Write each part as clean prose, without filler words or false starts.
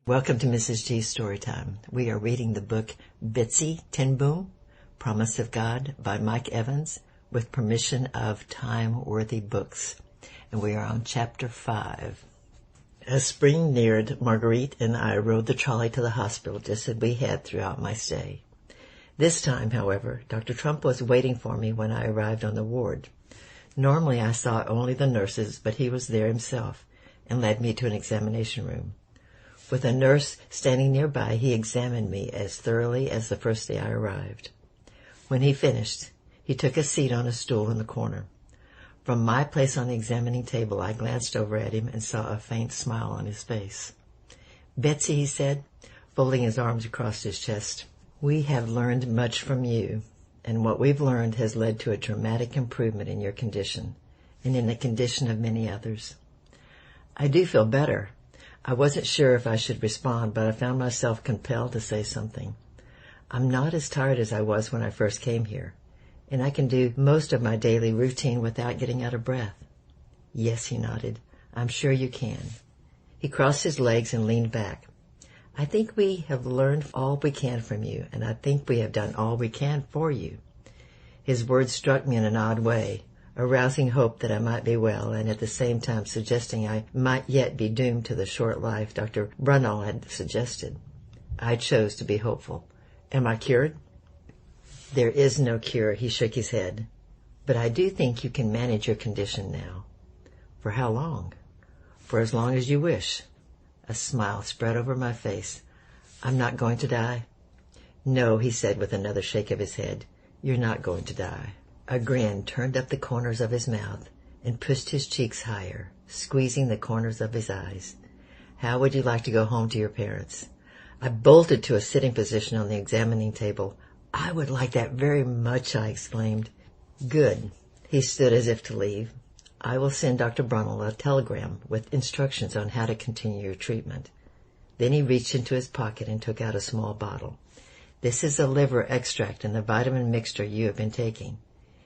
Welcome to Mrs. G's Storytime. We are reading the book Betsy Ten Boom, Promise of God by Mike Evans with permission of Time Worthy Books. And we are on Chapter 5. As spring neared, Marguerite and I rode the trolley to the hospital just as we had throughout my stay. This time, however, Dr. Trump was waiting for me when I arrived on the ward. Normally I saw only the nurses, but he was there himself and led me to an examination room. With a nurse standing nearby, he examined me as thoroughly as the first day I arrived. When he finished, he took a seat on a stool in the corner. From my place on the examining table, I glanced over at him and saw a faint smile on his face. "Betsy," he said, folding his arms across his chest, "we have learned much from you, and what we've learned has led to a dramatic improvement in your condition and in the condition of many others. I do feel better." I wasn't sure if I should respond, but I found myself compelled to say something. "I'm not as tired as I was when I first came here, and I can do most of my daily routine without getting out of breath." "Yes," he nodded, "I'm sure you can." He crossed his legs and leaned back. "I think we have learned all we can from you, and I think we have done all we can for you." His words struck me in an odd way, arousing hope that I might be well, and at the same time suggesting I might yet be doomed to the short life Dr. Brunel had suggested. I chose to be hopeful. "Am I cured?" "There is no cure," he shook his head. "But I do think you can manage your condition now." "For how long?" "For as long as you wish." A smile spread over my face. "I'm not going to die?" "No," he said with another shake of his head. "You're not going to die." A grin turned up the corners of his mouth and pushed his cheeks higher, squeezing the corners of his eyes. "How would you like to go home to your parents?" I bolted to a sitting position on the examining table. "I would like that very much," I exclaimed. "Good." He stood as if to leave. "I will send Dr. Brunel a telegram with instructions on how to continue your treatment." Then he reached into his pocket and took out a small bottle. "This is the liver extract and the vitamin mixture you have been taking."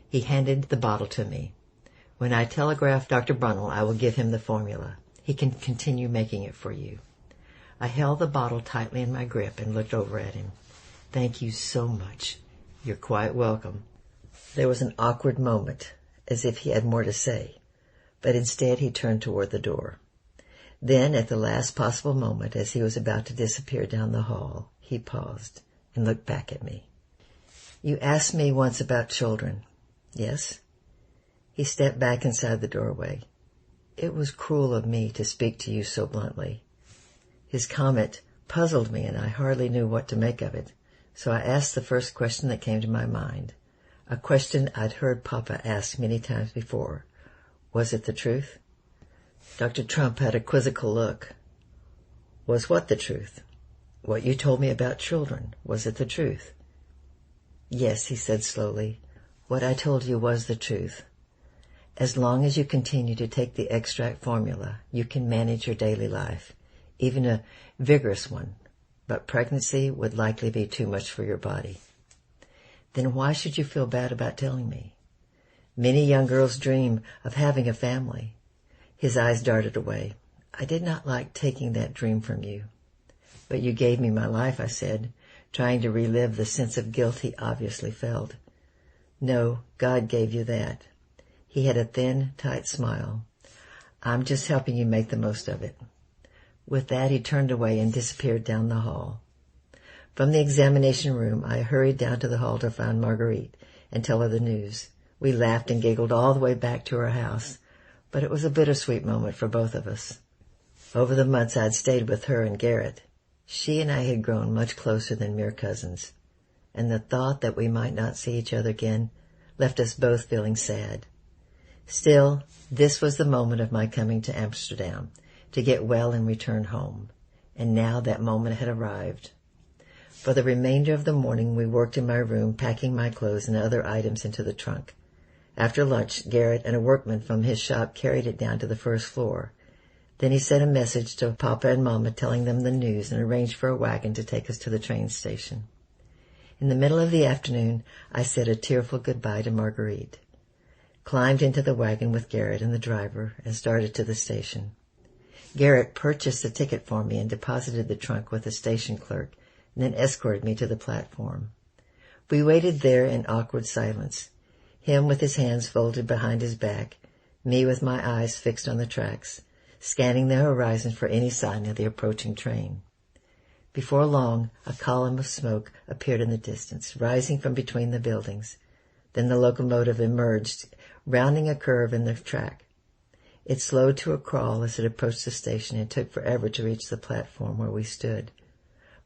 He handed the bottle to me. "When I telegraph Dr. Brunel, I will give him the formula. He can continue making it for you." I held the bottle tightly in my grip and looked over at him. "Thank you so much." "You're quite welcome." There was an awkward moment, as if he had more to say, but instead he turned toward the door. Then, at the last possible moment, as he was about to disappear down the hall, he paused and looked back at me. "You asked me once about children." "Yes?" He stepped back inside the doorway. "It was cruel of me to speak to you so bluntly." His comment puzzled me, and I hardly knew what to make of it, so I asked the first question that came to my mind, a question I'd heard Papa ask many times before. "Was it the truth?" Dr. Trump had a quizzical look. "Was what the truth?" "What you told me about children. Was it the truth?" "Yes," he said slowly. "What I told you was the truth. As long as you continue to take the extract formula, you can manage your daily life, even a vigorous one, but pregnancy would likely be too much for your body." "Then why should you feel bad about telling me?" "Many young girls dream of having a family." His eyes darted away. "I did not like taking that dream from you." "But you gave me my life," I said, trying to relive the sense of guilt he obviously felt. "No, God gave you that." He had a thin, tight smile. "I'm just helping you make the most of it." With that, he turned away and disappeared down the hall. From the examination room, I hurried down to the hall to find Marguerite and tell her the news. We laughed and giggled all the way back to her house, but it was a bittersweet moment for both of us. Over the months I'd stayed with her and Garrett, she and I had grown much closer than mere cousins, and the thought that we might not see each other again left us both feeling sad. Still, this was the moment of my coming to Amsterdam, to get well and return home, and now that moment had arrived. For the remainder of the morning we worked in my room, packing my clothes and other items into the trunk. After lunch, Garrett and a workman from his shop carried it down to the first floor. Then he sent a message to Papa and Mama telling them the news and arranged for a wagon to take us to the train station. In the middle of the afternoon, I said a tearful goodbye to Marguerite, climbed into the wagon with Garrett and the driver, and started to the station. Garrett purchased a ticket for me and deposited the trunk with the station clerk, and then escorted me to the platform. We waited there in awkward silence, him with his hands folded behind his back, me with my eyes fixed on the tracks, scanning the horizon for any sign of the approaching train. Before long, a column of smoke appeared in the distance, rising from between the buildings. Then the locomotive emerged, rounding a curve in the track. It slowed to a crawl as it approached the station and took forever to reach the platform where we stood.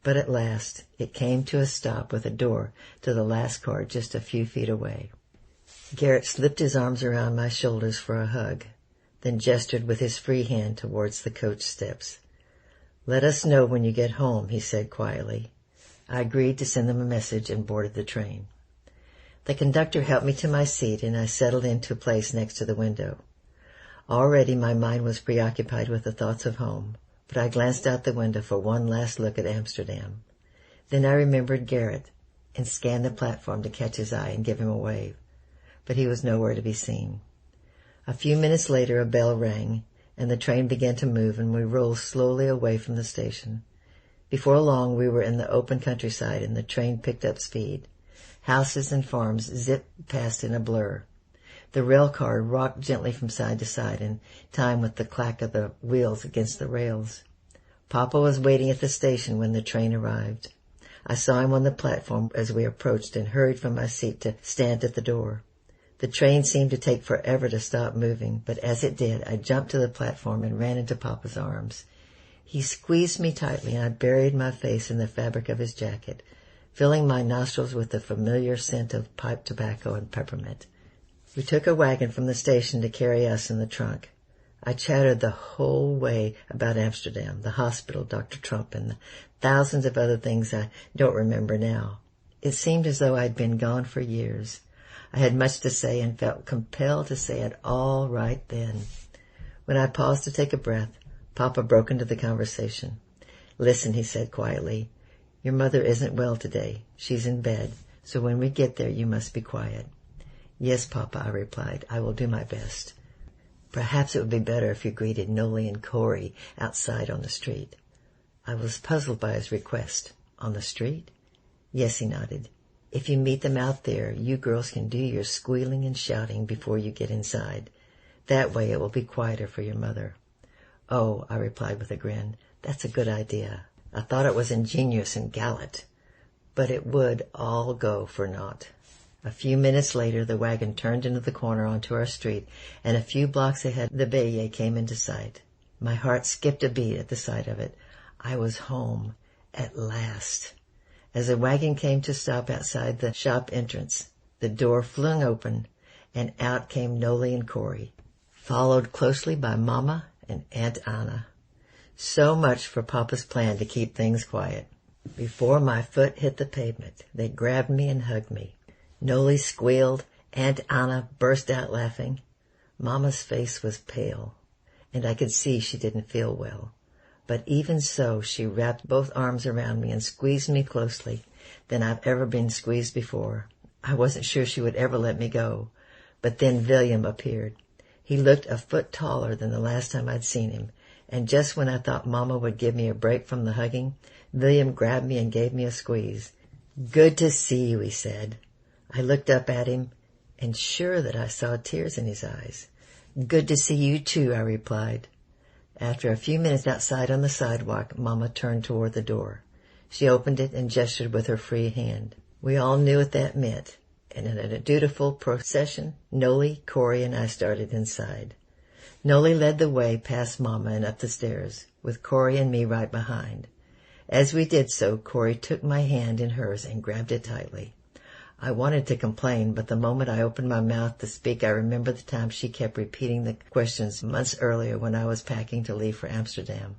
But at last, it came to a stop with a door to the last car just a few feet away. Garrett slipped his arms around my shoulders for a hug, then gestured with his free hand towards the coach steps. "Let us know when you get home," he said quietly. I agreed to send them a message and boarded the train. The conductor helped me to my seat, and I settled into a place next to the window. Already my mind was preoccupied with the thoughts of home, but I glanced out the window for one last look at Amsterdam. Then I remembered Garrett and scanned the platform to catch his eye and give him a wave, but he was nowhere to be seen. A few minutes later a bell rang, and the train began to move, and we rolled slowly away from the station. Before long we were in the open countryside, and the train picked up speed. Houses and farms zipped past in a blur. The rail car rocked gently from side to side in time with the clack of the wheels against the rails. Papa was waiting at the station when the train arrived. I saw him on the platform as we approached and hurried from my seat to stand at the door. The train seemed to take forever to stop moving, but as it did, I jumped to the platform and ran into Papa's arms. He squeezed me tightly, and I buried my face in the fabric of his jacket, filling my nostrils with the familiar scent of pipe tobacco and peppermint. We took a wagon from the station to carry us in the trunk. I chattered the whole way about Amsterdam, the hospital, Dr. Trump, and the thousands of other things I don't remember now. It seemed as though I'd been gone for years. I had much to say and felt compelled to say it all right then. When I paused to take a breath, Papa broke into the conversation. "Listen," he said quietly. "Your mother isn't well today. She's in bed, so when we get there you must be quiet." "Yes, Papa," I replied. "I will do my best." "Perhaps it would be better if you greeted Noli and Corey outside on the street." I was puzzled by his request. "On the street?" "Yes," he nodded. "If you meet them out there, you girls can do your squealing and shouting before you get inside. That way it will be quieter for your mother." "Oh," I replied with a grin, "that's a good idea. I thought it was ingenious and gallant, but it would all go for naught." A few minutes later the wagon turned into the corner onto our street, and a few blocks ahead the Beje came into sight. My heart skipped a beat at the sight of it. I was home, at last. As the wagon came to stop outside the shop entrance, the door flung open, and out came Noli and Corey, followed closely by Mama and Aunt Anna. So much for Papa's plan to keep things quiet. Before my foot hit the pavement, they grabbed me and hugged me. Noli squealed. Aunt Anna burst out laughing. Mama's face was pale, and I could see she didn't feel well. But even so, she wrapped both arms around me and squeezed me closely than I've ever been squeezed before. I wasn't sure she would ever let me go. But then William appeared. He looked a foot taller than the last time I'd seen him, and just when I thought Mama would give me a break from the hugging, William grabbed me and gave me a squeeze. "Good to see you," he said. I looked up at him, and sure that I saw tears in his eyes. "Good to see you too," I replied. After a few minutes outside on the sidewalk, Mama turned toward the door. She opened it and gestured with her free hand. We all knew what that meant, and in a dutiful procession, Noli, Corey, and I started inside. Noli led the way past Mama and up the stairs, with Corey and me right behind. As we did so, Corey took my hand in hers and grabbed it tightly. I wanted to complain, but the moment I opened my mouth to speak, I remembered the time she kept repeating the questions months earlier when I was packing to leave for Amsterdam.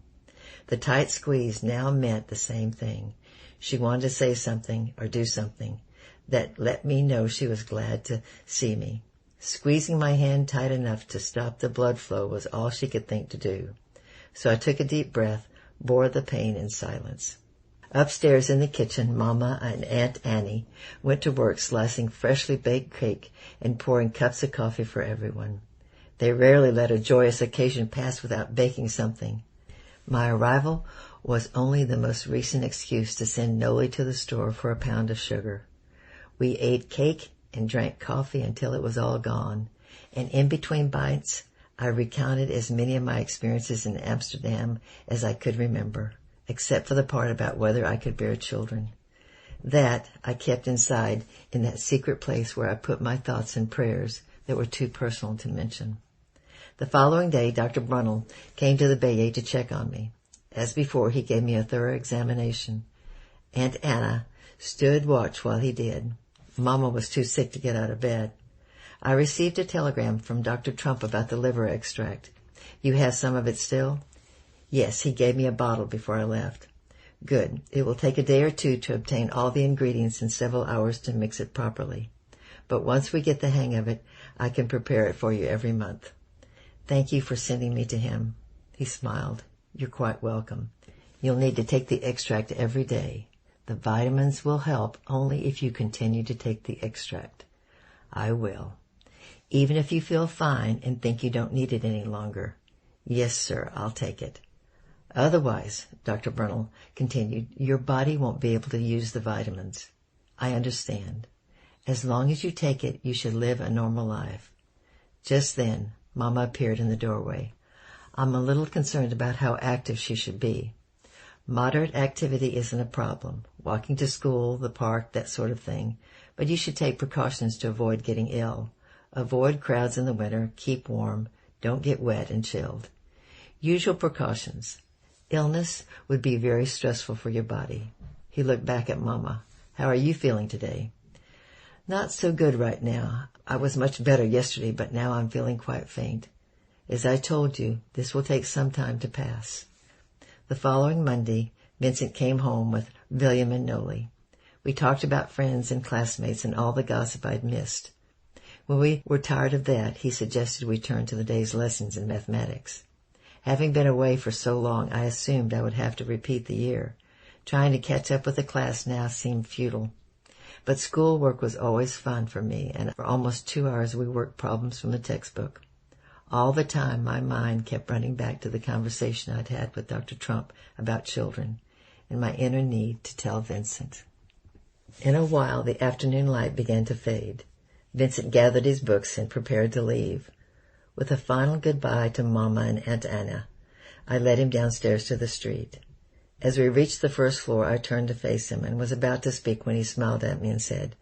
The tight squeeze now meant the same thing. She wanted to say something or do something that let me know she was glad to see me. Squeezing my hand tight enough to stop the blood flow was all she could think to do. So I took a deep breath, bore the pain in silence. Upstairs in the kitchen, Mama and Aunt Annie went to work slicing freshly baked cake and pouring cups of coffee for everyone. They rarely let a joyous occasion pass without baking something. My arrival was only the most recent excuse to send Noli to the store for a pound of sugar. We ate cake and drank coffee until it was all gone, and in between bites, I recounted as many of my experiences in Amsterdam as I could remember, except for the part about whether I could bear children. That I kept inside in that secret place where I put my thoughts and prayers that were too personal to mention. The following day, Dr. Brunel came to the Bayet to check on me. As before, he gave me a thorough examination. Aunt Anna stood watch while he did. Mama was too sick to get out of bed. I received a telegram from Dr. Trump about the liver extract. You have some of it still? Yes, he gave me a bottle before I left. Good. It will take a day or two to obtain all the ingredients and several hours to mix it properly. But once we get the hang of it, I can prepare it for you every month. Thank you for sending me to him. He smiled. You're quite welcome. You'll need to take the extract every day. The vitamins will help only if you continue to take the extract. I will. Even if you feel fine and think you don't need it any longer. Yes, sir, I'll take it. Otherwise, Dr. Brunel continued, your body won't be able to use the vitamins. I understand. As long as you take it, you should live a normal life. Just then, Mama appeared in the doorway. I'm a little concerned about how active she should be. Moderate activity isn't a problem. Walking to school, the park, that sort of thing. But you should take precautions to avoid getting ill. Avoid crowds in the winter. Keep warm. Don't get wet and chilled. Usual precautions. Illness would be very stressful for your body. He looked back at Mama. How are you feeling today? Not so good right now. I was much better yesterday, but now I'm feeling quite faint. As I told you, this will take some time to pass. The following Monday, Vincent came home with William and Noli. We talked about friends and classmates and all the gossip I'd missed. When we were tired of that, he suggested we turn to the day's lessons in mathematics. Having been away for so long, I assumed I would have to repeat the year. Trying to catch up with the class now seemed futile. But schoolwork was always fun for me, and for almost 2 hours we worked problems from the textbook. All the time my mind kept running back to the conversation I'd had with Dr. Trump about children, and my inner need to tell Vincent. In a while the afternoon light began to fade. Vincent gathered his books and prepared to leave. With a final goodbye to Mama and Aunt Anna, I led him downstairs to the street. As we reached the first floor, I turned to face him and was about to speak when he smiled at me and said,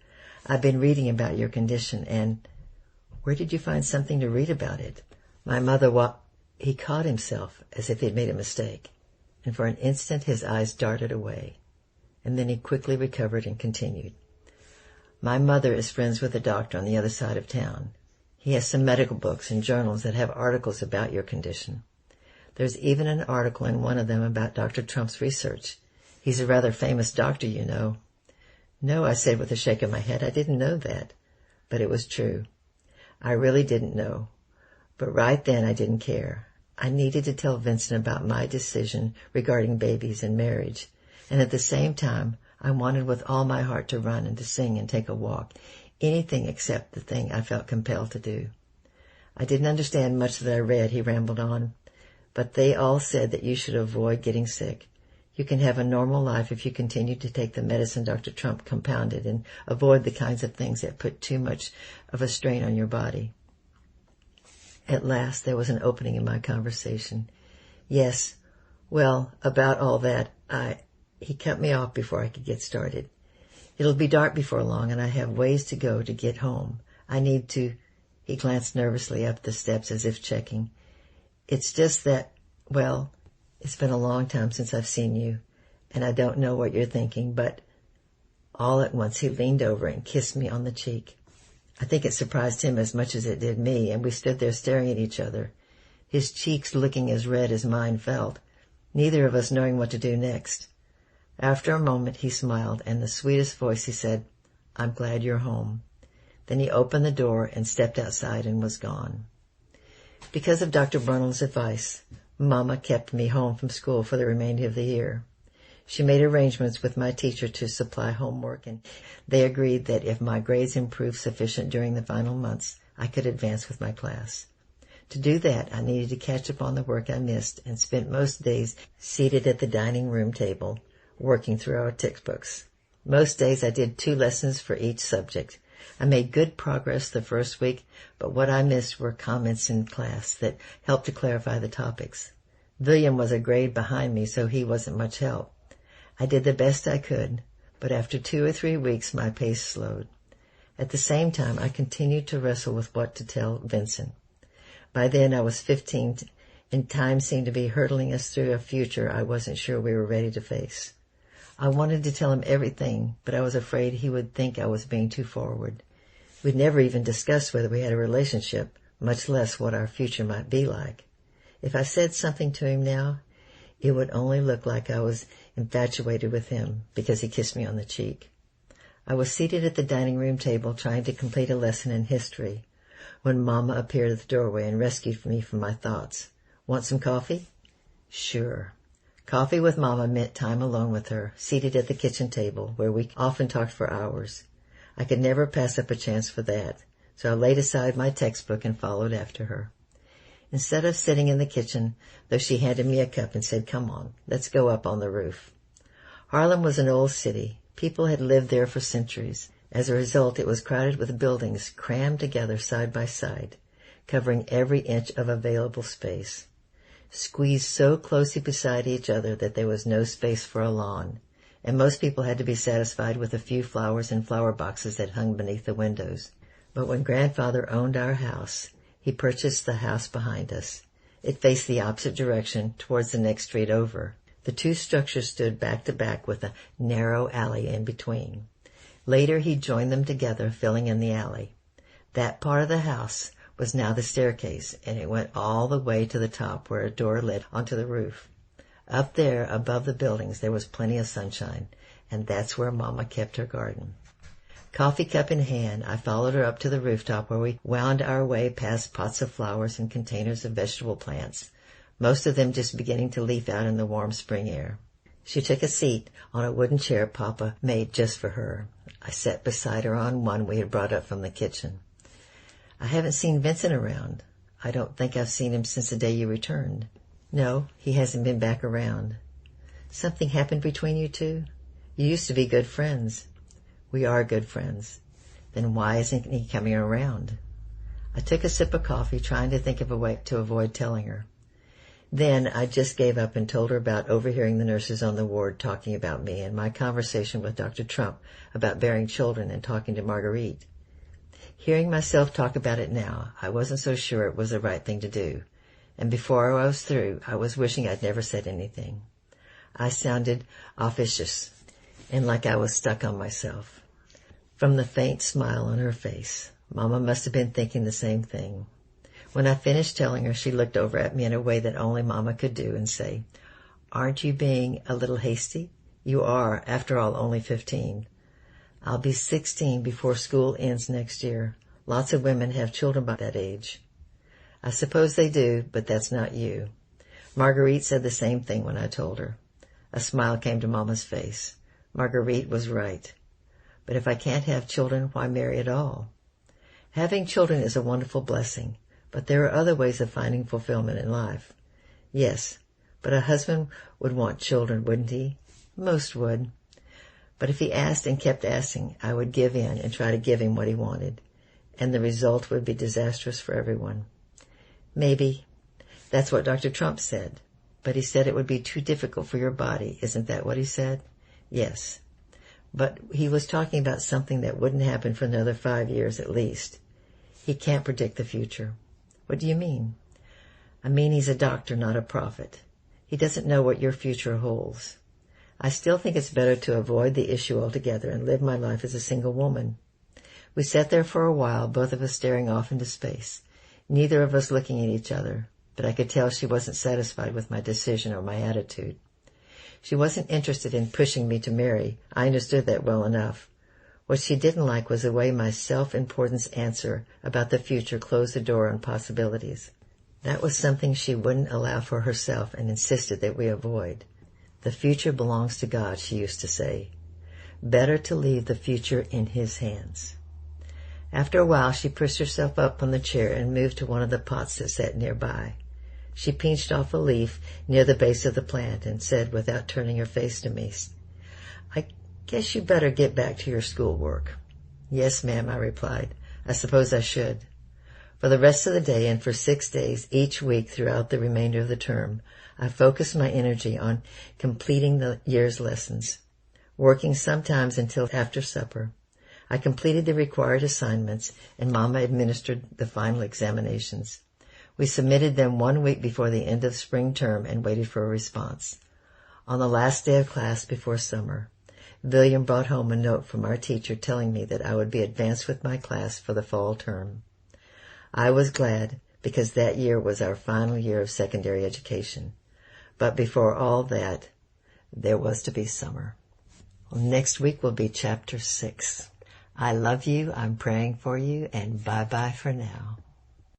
I've been reading about your condition, and where did you find something to read about it? My mother He caught himself as if he'd made a mistake, and for an instant his eyes darted away, and then he quickly recovered and continued. My mother is friends with a doctor on the other side of town. He has some medical books and journals that have articles about your condition. There's even an article in one of them about Dr. Trump's research. He's a rather famous doctor, you know. No, I said with a shake of my head, I didn't know that. But it was true. I really didn't know. But right then I didn't care. I needed to tell Vincent about my decision regarding babies and marriage. And at the same time, I wanted with all my heart to run and to sing and take a walk. Anything except the thing I felt compelled to do. I didn't understand much that I read, he rambled on. But they all said that you should avoid getting sick. You can have a normal life if you continue to take the medicine Dr. Trump compounded and avoid the kinds of things that put too much of a strain on your body. At last there was an opening in my conversation. Yes, well, about all that, He cut me off before I could get started. It'll be dark before long, and I have ways to go to get home. I need to... He glanced nervously up the steps as if checking. It's just that, well, it's been a long time since I've seen you, and I don't know what you're thinking, but... All at once he leaned over and kissed me on the cheek. I think it surprised him as much as it did me, and we stood there staring at each other, his cheeks looking as red as mine felt, neither of us knowing what to do next. After a moment he smiled, and in the sweetest voice he said, I'm glad you're home. Then he opened the door and stepped outside and was gone. Because of Dr. Brunel's advice, Mama kept me home from school for the remainder of the year. She made arrangements with my teacher to supply homework, and they agreed that if my grades improved sufficient during the final months, I could advance with my class. To do that, I needed to catch up on the work I missed and spent most days seated at the dining room table, working through our textbooks. Most days I did 2 lessons for each subject. I made good progress the first week, but what I missed were comments in class that helped to clarify the topics. William was a grade behind me, so he wasn't much help. I did the best I could, but after 2 or 3 weeks my pace slowed. At the same time, I continued to wrestle with what to tell Vincent. By then I was 15, and time seemed to be hurtling us through a future I wasn't sure we were ready to face. I wanted to tell him everything, but I was afraid he would think I was being too forward. We'd never even discussed whether we had a relationship, much less what our future might be like. If I said something to him now, it would only look like I was infatuated with him because he kissed me on the cheek. I was seated at the dining room table trying to complete a lesson in history when Mama appeared at the doorway and rescued me from my thoughts. Want some coffee? Sure. Coffee with Mama meant time alone with her, seated at the kitchen table, where we often talked for hours. I could never pass up a chance for that, so I laid aside my textbook and followed after her. Instead of sitting in the kitchen, though, she handed me a cup and said, "Come on, let's go up on the roof." Harlem was an old city. People had lived there for centuries. As a result, it was crowded with buildings crammed together side by side, covering every inch of available space, squeezed so closely beside each other that there was no space for a lawn, and most people had to be satisfied with a few flowers in flower boxes that hung beneath the windows. But when Grandfather owned our house, he purchased the house behind us. It faced the opposite direction, towards the next street over. The 2 structures stood back to back with a narrow alley in between. Later he joined them together, filling in the alley. That part of the house was now the staircase, and it went all the way to the top where a door led onto the roof. Up there, above the buildings, there was plenty of sunshine, and that's where Mama kept her garden. Coffee cup in hand, I followed her up to the rooftop where we wound our way past pots of flowers and containers of vegetable plants, most of them just beginning to leaf out in the warm spring air. She took a seat on a wooden chair Papa made just for her. I sat beside her on one we had brought up from the kitchen. "I haven't seen Vincent around. I don't think I've seen him since the day you returned." "No, he hasn't been back around." "Something happened between you two? You used to be good friends." "We are good friends." "Then why isn't he coming around?" I took a sip of coffee, trying to think of a way to avoid telling her. Then I just gave up and told her about overhearing the nurses on the ward talking about me and my conversation with Dr. Trump about bearing children and talking to Marguerite. Hearing myself talk about it now, I wasn't so sure it was the right thing to do, and before I was through, I was wishing I'd never said anything. I sounded officious and like I was stuck on myself. From the faint smile on her face, Mama must have been thinking the same thing. When I finished telling her, she looked over at me in a way that only Mama could do and say, "Aren't you being a little hasty? You are, after all, only 15. I'll be 16 before school ends next year. Lots of women have children by that age." "I suppose they do, but that's not you." Marguerite said the same thing when I told her. A smile came to Mama's face. Marguerite was right. But if I can't have children, why marry at all? Having children is a wonderful blessing, but there are other ways of finding fulfillment in life. Yes, but a husband would want children, wouldn't he? Most would. But if he asked and kept asking, I would give in and try to give him what he wanted, and the result would be disastrous for everyone. Maybe. That's what Dr. Trump said. But he said it would be too difficult for your body. Isn't that what he said? Yes. But he was talking about something that wouldn't happen for another 5 years at least. He can't predict the future. What do you mean? I mean he's a doctor, not a prophet. He doesn't know what your future holds. I still think it's better to avoid the issue altogether and live my life as a single woman. We sat there for a while, both of us staring off into space, neither of us looking at each other, but I could tell she wasn't satisfied with my decision or my attitude. She wasn't interested in pushing me to marry. I understood that well enough. What she didn't like was the way my self-importance answer about the future closed the door on possibilities. That was something she wouldn't allow for herself and insisted that we avoid. The future belongs to God, she used to say. Better to leave the future in His hands. After a while, she pushed herself up on the chair and moved to one of the pots that sat nearby. She pinched off a leaf near the base of the plant and said, without turning her face to me, "I guess you better get back to your schoolwork." "Yes, ma'am," I replied. "I suppose I should." For the rest of the day and for 6 days each week throughout the remainder of the term, I focused my energy on completing the year's lessons, working sometimes until after supper. I completed the required assignments, and Mama administered the final examinations. We submitted them 1 week before the end of spring term and waited for a response. On the last day of class before summer, William brought home a note from our teacher telling me that I would be advanced with my class for the fall term. I was glad because that year was our final year of secondary education. But before all that, there was to be summer. Well, next week will be Chapter 6. I love you, I'm praying for you, and bye-bye for now.